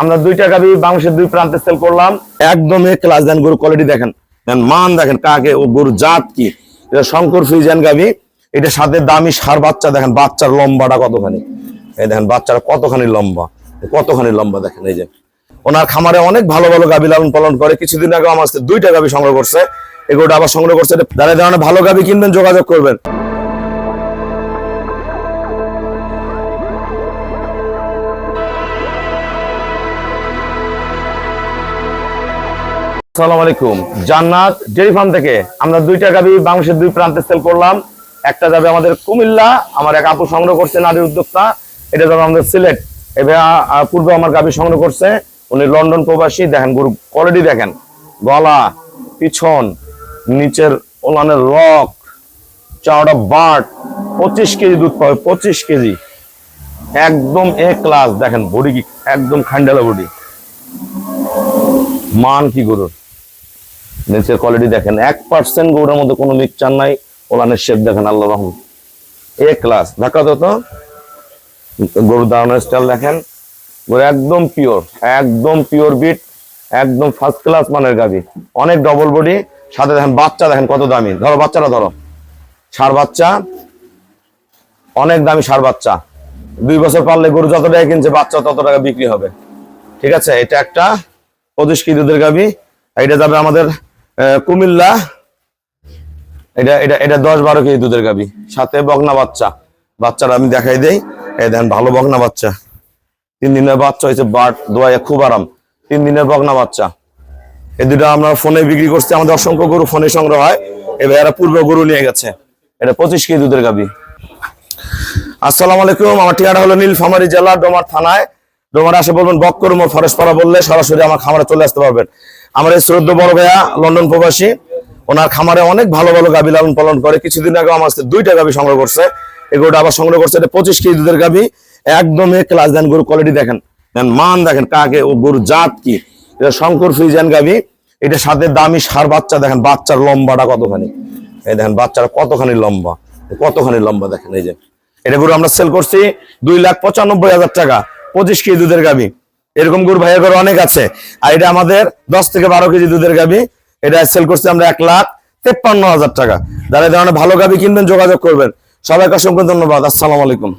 আমরা দুইটা গাভী বাংলাদেশের দুই প্রান্তে সেল করলাম। একদম এ ক্লাস। দেন গরু কোয়ালিটি দেখেন, দেন মান দেখেন, কাকে ও গরু জাত কি। এটা শঙ্কর ফ্রিজিয়ান গাভী। এটা সাথে দামি সার বাচ্চা। দেখেন বাচ্চার লম্বাটা কতখানি, এই দেখেন বাচ্চারা কতখানি লম্বা, কতখানি লম্বা দেখেন। এই যে ওনার খামারে অনেক ভালো ভালো গাভী লালন পালন করে। কিছুদিন আগে আমার কাছে দুইটা গাভী সংগ্রহ করছে, এগুলোটা আবার সংগ্রহ করছে। যারা ধরনের ভালো গাভী কিনবেন যোগাযোগ করবেন। আসসালামু আলাইকুম। জান্নাত ডেইরি ফার্ম থেকে আমরা দুইটা গাভী বাংলাদেশের দুই প্রান্তে সেল করলাম। একটা যাবে আমাদের কুমিল্লা, আমার এক আপু সংগ্রহ করছে, নারী উদ্যোক্তা। এটা যাবে আমাদের সিলেট। এবার পূর্বে আমার গাভী সংগ্রহ করছে, উনি লন্ডন প্রবাসী। দেখেন গরু কোয়ালিটি দেখেন, গলা, পিছন, নিচের ওলানের রক, চাওড়া বাট। 25 কেজি দুধ পাবে, 25 কেজি। একদম এ ক্লাস। দেখেন বডি কি একদম খান্ডালা বডি। মান কি গরুর, নিচের কোয়ালিটি দেখেন, 1% গরুর মধ্যে কোনো মিক্সচার নাই। ওলানের শেপ দেখেন, আল্লাহ রহম, এ ক্লাস। ধাক্কা তো গরুর দাঁড়ানোর স্টাইল দেখেন, গরু একদম পিওর, একদম পিওর বিট, একদম ফার্স্ট ক্লাস মানের গাভী। অনেক ডবল বডি। সাথে দেখেন বাচ্চা দেখেন কত দামি। ধরো বাচ্চাটা ধরো, ষাঁড় বাচ্চা, অনেক দামি ষাঁড় বাচ্চা। 2 বছর পারলে গরু যত টাকা কিনছে বাচ্চা তত টাকা বিক্রি হবে। ঠিক আছে, এটা একটা 25 কেজি দুধের গাভী। এটা যাবে আমাদের কুমিল্লা। এটা এটা এটা 10-12 কেজি দুধের গাভী, সাথে বকনা বাচ্চা। বাচ্চারা আমি দেখাই দেই। এই দেখেন ভালো বকনা বাচ্চা, 3 দিনের বাচ্চা হয়েছে। বাট দোয়ায় খুব আরাম, 3 দিনের বকনা বাচ্চা। এই দুটো আমরা ফোনে বিক্রি করছি। আমাদের অসংখ্য গরু ফোনে সংগ্রহ হয়। এবার এরা পূর্ব গরু নিয়ে গেছে। এটা 25 কেজি দুধের গাভী। আসসালামু আলাইকুম। আমার ঠিকানা হলো নীলফামারী জেলা ডোমার থানায়। ডোমার আসে বলবেন বক্করম ফরেস্টপাড়া বললে সরাসরি আমার খামারে চলে আসতে পারবেন। আমার এই শ্রদ্ধ বড় ভাইয়া লন্ডন প্রবাসী, ওনার খামারে অনেক ভালো ভালো গাভী লালন পালন করে। কিছুদিন আগে আমার কাছে দুইটা গাভী সংগ্রহ করছে, এগুলোটা আবার সংগ্রহ করছে। এটা 25 কেজি দুধের গাভী। একদম এ ক্লাস। দেন গরু কোয়ালিটি দেখেন, দেন মান দেখেন, কাকে ও গরু জাত কি। এটা শঙ্কর ফ্রিজিয়ান গাভী। এটা সাথে দামি সার বাচ্চা। দেখেন বাচ্চার লম্বাটা কতখানি, এই দেখেন বাচ্চারা কতখানি লম্বা, কতখানি লম্বা দেখেন। এই যে এটা গরু আমরা সেল করছি 2,95,000 টাকা, 25 কেজি দুধের গাভী। এরকম গরু ভাইয়ের ঘরে অনেক আছে। আর এটা আমাদের 10 থেকে 12 কেজি দুধের গাভী। এটা সেল করছি আমরা 1,53,000 টাকা। যারা এই ধরনের ভালো গাভী কিনবেন যোগাযোগ করবেন। সবাইকে অসংখ্য ধন্যবাদ। আসসালামু আলাইকুম।